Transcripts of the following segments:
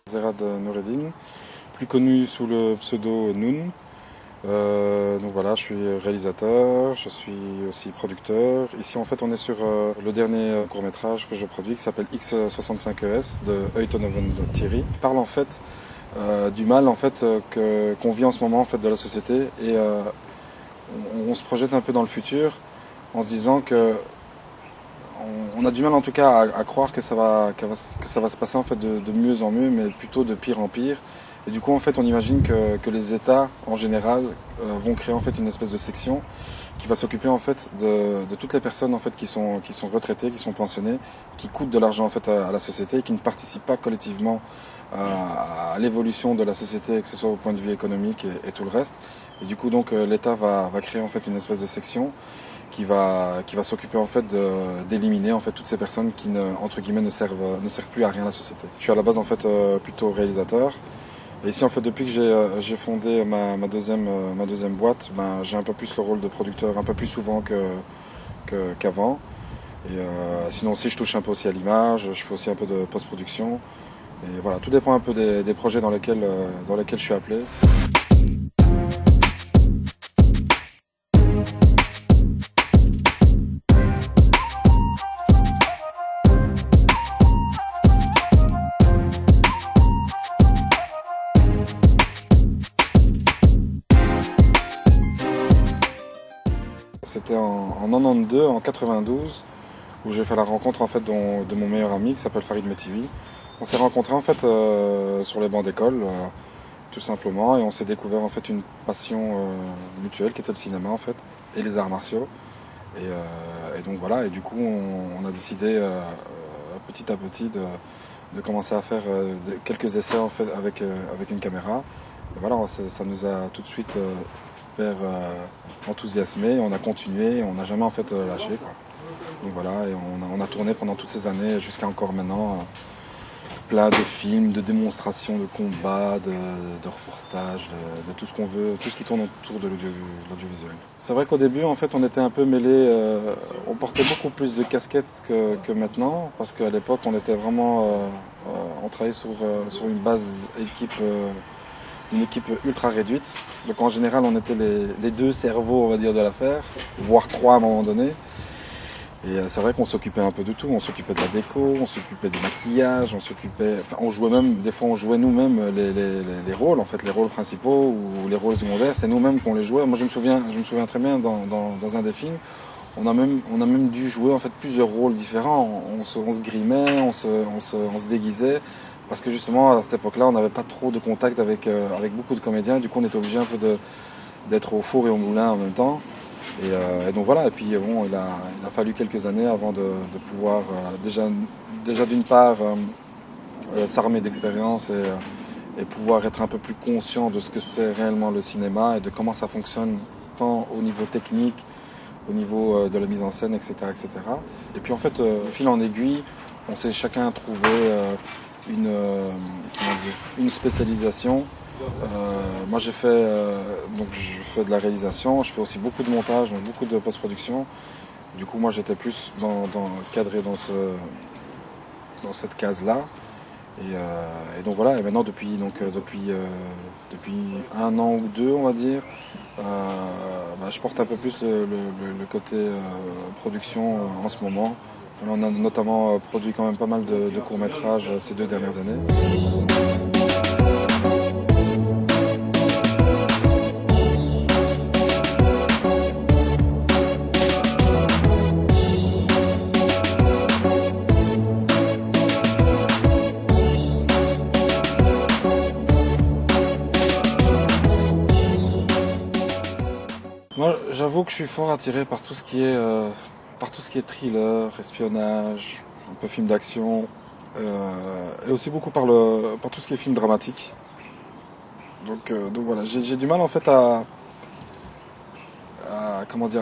Zerad Noureddine, plus connu sous le pseudo Noun. Donc voilà, je suis réalisateur, je suis aussi producteur. Ici en fait on est sur le dernier court-métrage que je produis qui s'appelle X65ES de Uytenoven de Thierry. Il parle en fait du mal en fait qu'on vit en ce moment en fait de la société et on se projette un peu dans le futur en se disant que on a du mal en tout cas à croire que ça va se passer en fait de mieux en mieux, mais plutôt de pire en pire. Et du coup, en fait, on imagine que les États, en général, vont créer en fait une espèce de section qui va s'occuper en fait de toutes les personnes en fait qui sont retraitées, qui sont pensionnées, qui coûtent de l'argent en fait à la société et qui ne participent pas collectivement à l'évolution de la société, que ce soit au point de vue économique et tout le reste. Et du coup, donc, l'État va créer en fait une espèce de section qui va s'occuper en fait d'éliminer en fait toutes ces personnes qui entre guillemets ne servent plus à rien à la société. Je suis à la base en fait plutôt réalisateur. Et ici en fait depuis que j'ai fondé ma deuxième boîte, ben, j'ai un peu plus le rôle de producteur, un peu plus souvent qu'avant. Et sinon aussi je touche un peu aussi à l'image, je fais aussi un peu de post-production. Et voilà, tout dépend un peu des projets dans lesquels je suis appelé. C'était en 92, en 92, où j'ai fait la rencontre en fait de mon meilleur ami qui s'appelle Farid Metivi. On s'est rencontrés en fait sur les bancs d'école, tout simplement, et on s'est découvert en fait une passion mutuelle qui était le cinéma en fait et les arts martiaux. Et donc voilà, et du coup on a décidé petit à petit de commencer à faire quelques essais en fait avec une caméra. Et voilà, ça nous a tout de suite enthousiasmé, on a continué, on n'a jamais en fait lâché, quoi. Donc voilà, et on a tourné pendant toutes ces années jusqu'à encore maintenant plein de films, de démonstrations, de combats, de reportages, de tout ce qu'on veut, tout ce qui tourne autour de l'audiovisuel. C'est vrai qu'au début en fait on était un peu mêlés, on portait beaucoup plus de casquettes que maintenant, parce qu'à l'époque on était vraiment, on travaillait sur une base une équipe ultra réduite. Donc en général, on était les deux cerveaux, on va dire, de l'affaire, voire trois à un moment donné. Et c'est vrai qu'on s'occupait un peu de tout. On s'occupait de la déco, on s'occupait du maquillage, on jouait même, des fois on jouait nous-mêmes les rôles, en fait, les rôles principaux ou les rôles secondaires. C'est nous-mêmes qu'on les jouait. Moi, je me souviens très bien dans un des films. On a même dû jouer en fait plusieurs rôles différents. On se grimait, on se déguisait. Parce que justement, à cette époque-là, on n'avait pas trop de contact avec beaucoup de comédiens. Du coup, on était obligé un peu d'être au four et au moulin en même temps. Et donc voilà. Et puis bon, il a fallu quelques années avant de pouvoir déjà d'une part s'armer d'expérience et pouvoir être un peu plus conscient de ce que c'est réellement le cinéma et de comment ça fonctionne tant au niveau technique, au niveau de la mise en scène, etc., etc. Et puis en fait, de fil en aiguille, on s'est chacun trouvé une spécialisation. Moi donc je fais de la réalisation, je fais aussi beaucoup de montage, donc beaucoup de post-production. Du coup moi j'étais plus cadré dans cette case-là. Et donc voilà, et maintenant depuis un an ou deux on va dire, je porte un peu plus le côté production en ce moment. On a notamment produit quand même pas mal de courts-métrages ces 2 dernières années. Moi, j'avoue que je suis fort attiré par tout ce qui est thriller, espionnage, un peu film d'action, et aussi beaucoup par tout ce qui est film dramatique. Donc voilà, j'ai du mal en fait à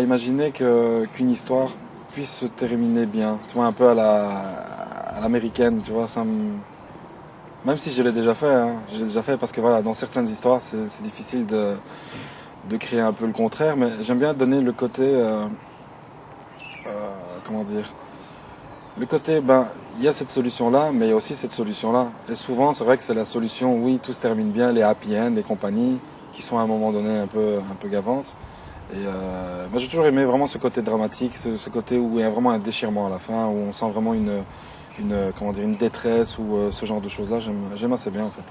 imaginer qu'une histoire puisse se terminer bien. Tu vois, un peu à l'américaine, tu vois, même si je l'ai déjà fait, hein, parce que voilà, dans certaines histoires, c'est difficile de créer un peu le contraire, mais j'aime bien donner le côté, comment dire, Le côté, ben, il y a cette solution-là, mais il y a aussi cette solution-là. Et souvent, c'est vrai que c'est la solution, oui, tout se termine bien, les happy end, les compagnies, qui sont à un moment donné un peu gavantes. Et moi, j'ai toujours aimé vraiment ce côté dramatique, ce côté où il y a vraiment un déchirement à la fin, où on sent vraiment comment dire, une détresse ou ce genre de choses-là. J'aime assez bien, en fait.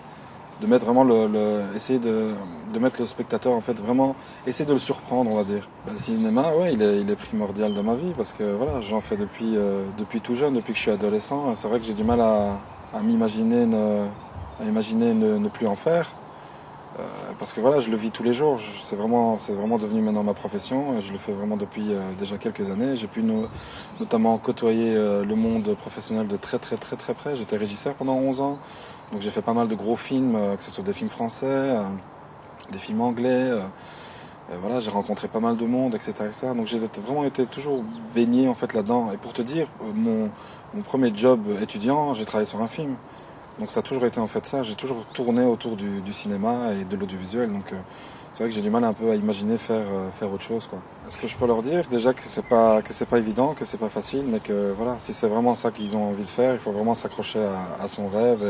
De mettre vraiment essayer de mettre le spectateur, en fait, vraiment, essayer de le surprendre, on va dire. Le cinéma, ouais, il est primordial dans ma vie parce que voilà, j'en fais depuis tout jeune, depuis que je suis adolescent. C'est vrai que j'ai du mal à m'imaginer ne plus en faire. Parce que voilà, je le vis tous les jours. C'est vraiment devenu maintenant ma profession. Et je le fais vraiment depuis déjà quelques années. J'ai pu notamment côtoyer le monde professionnel de très très très très près. J'étais régisseur pendant 11 ans. Donc j'ai fait pas mal de gros films, que ce soit des films français, des films anglais. Voilà, j'ai rencontré pas mal de monde, etc., etc. Donc j'ai vraiment été toujours baigné en fait là-dedans. Et pour te dire, mon premier job étudiant, j'ai travaillé sur un film. Donc ça a toujours été en fait ça. J'ai toujours tourné autour du cinéma et de l'audiovisuel. Donc c'est vrai que j'ai du mal un peu à imaginer faire autre chose, quoi. Est-ce que je peux leur dire déjà que c'est pas évident, que c'est pas facile, mais que voilà, si c'est vraiment ça qu'ils ont envie de faire, il faut vraiment s'accrocher à son rêve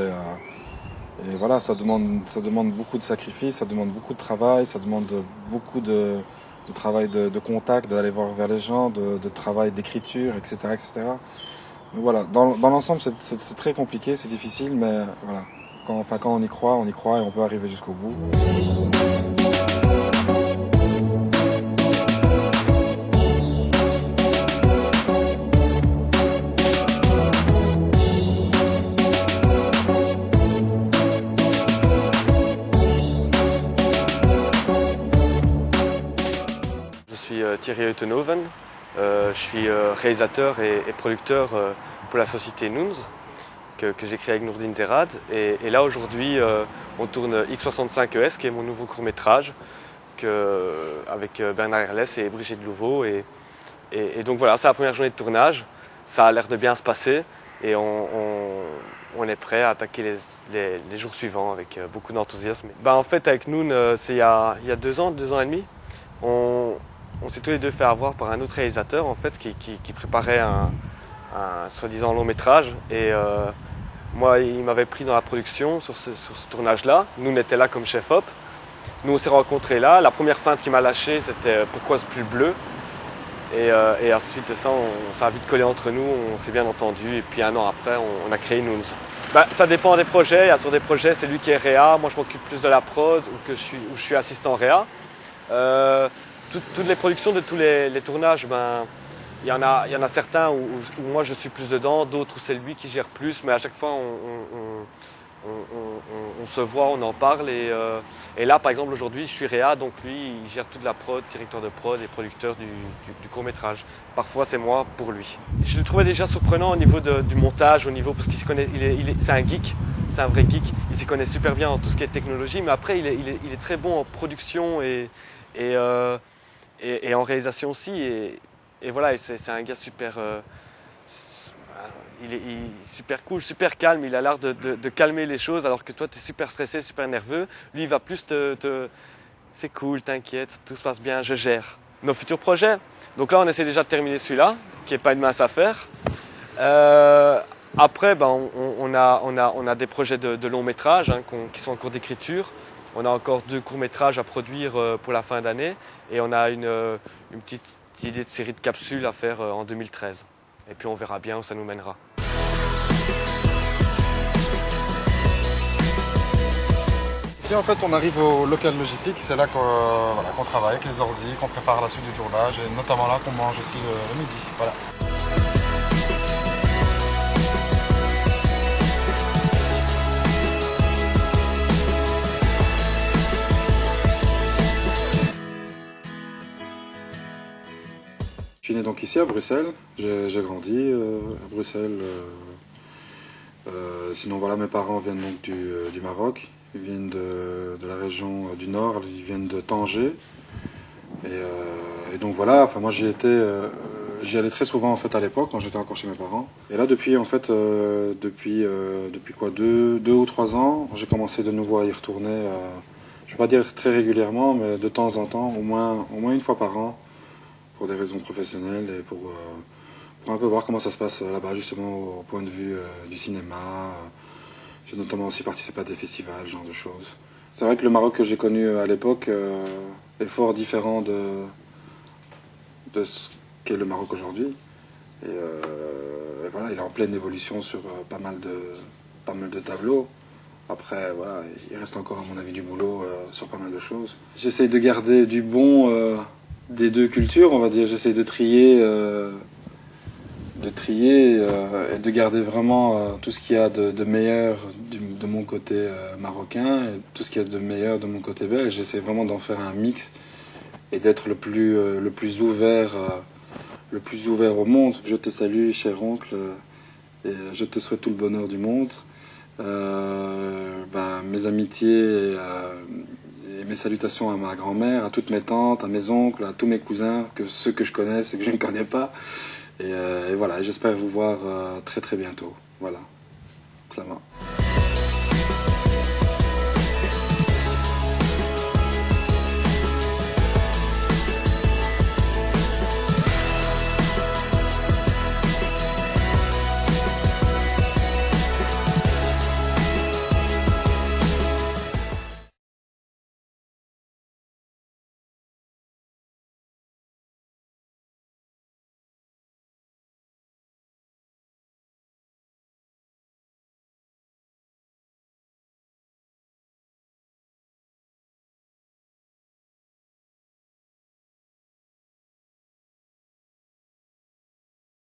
et voilà, ça demande beaucoup de sacrifices, ça demande beaucoup de travail, ça demande beaucoup de travail de contact, d'aller voir vers les gens, de travail d'écriture, etc., etc. Donc voilà, dans l'ensemble, c'est très compliqué, c'est difficile, mais voilà. Quand on y croit et on peut arriver jusqu'au bout. Je suis Thierry Utenhoven, je suis réalisateur et producteur pour la société Noons que j'ai créée avec Nourdine Zerad. Et là aujourd'hui on tourne X65ES qui est mon nouveau court-métrage avec Bernard Herlès et Brigitte Louveau. Et donc voilà, c'est la première journée de tournage, ça a l'air de bien se passer et on est prêt à attaquer les jours suivants avec beaucoup d'enthousiasme. En fait avec Noon, c'est il y a 2 ans et demi, on s'est tous les deux fait avoir par un autre réalisateur en fait qui préparait un soi-disant long métrage et moi il m'avait pris dans la production sur ce tournage-là. Nous on était là comme chef-op. Nous on s'est rencontrés là. La première feinte qui m'a lâché c'était pourquoi ce pull bleu et ensuite de ça ça a vite collé entre nous, on s'est bien entendu et puis 1 an après on a créé Noons. Ça dépend des projets. Il y a sur des projets c'est lui qui est réa, moi je m'occupe plus de la prod où je suis assistant réa. Toutes les productions de tous les tournages, il y en a certains où moi je suis plus dedans, d'autres où c'est lui qui gère plus, mais à chaque fois on se voit, on en parle et là par exemple aujourd'hui je suis réa, donc lui il gère toute la prod, directeur de prod et producteur du court-métrage. Parfois c'est moi pour lui. Je le trouvais déjà surprenant au niveau du montage, parce qu'il s'y connaît, c'est un geek, c'est un vrai geek, il s'y connaît super bien en tout ce qui est technologie, mais après il est très bon en production et en réalisation aussi et voilà, et c'est un gars super il est super cool, super calme, il a l'air de calmer les choses alors que toi tu es super stressé, super nerveux. Lui il va plus c'est cool, t'inquiète, tout se passe bien, je gère. Nos futurs projets, donc là on essaie déjà de terminer celui-là qui est pas une mince affaire. Après on a des projets de long métrage qui sont en cours d'écriture. On a encore 2 courts-métrages à produire pour la fin d'année et on a une petite idée de série de capsules à faire en 2013. Et puis on verra bien où ça nous mènera. Ici en fait on arrive au local logistique, c'est là qu'on travaille avec les ordi, qu'on prépare la suite du tournage et notamment là qu'on mange aussi le midi. Voilà. Je suis né donc ici à Bruxelles, j'ai grandi à Bruxelles. Sinon voilà, mes parents viennent donc du Maroc, ils viennent de la région du Nord, ils viennent de Tanger. Et donc voilà, enfin moi j'y allais très souvent en fait à l'époque quand j'étais encore chez mes parents. Et là depuis en fait depuis quoi 2 ou 3 ans, j'ai commencé de nouveau à y retourner. Je ne vais pas dire très régulièrement, mais de temps en temps, au moins 1 fois par an. Pour des raisons professionnelles et pour un peu voir comment ça se passe là-bas, justement, au point de vue du cinéma. J'ai notamment aussi participé à des festivals, ce genre de choses. C'est vrai que le Maroc que j'ai connu à l'époque est fort différent de ce qu'est le Maroc aujourd'hui. Et voilà, il est en pleine évolution sur pas mal de tableaux. Après, voilà, il reste encore, à mon avis, du boulot sur pas mal de choses. J'essaye de garder du bon des deux cultures, on va dire. J'essaye de trier et de garder vraiment tout ce qu'il y a de meilleur de mon côté marocain et tout ce qu'il y a de meilleur de mon côté belge. J'essaie vraiment d'en faire un mix et d'être le plus ouvert au monde. Je te salue, cher oncle, et je te souhaite tout le bonheur du monde. Mes amitiés et mes salutations à ma grand-mère, à toutes mes tantes, à mes oncles, à tous mes cousins, ceux que je connais, ceux que je ne connais pas. Et voilà, j'espère vous voir très très bientôt. Voilà, ça va.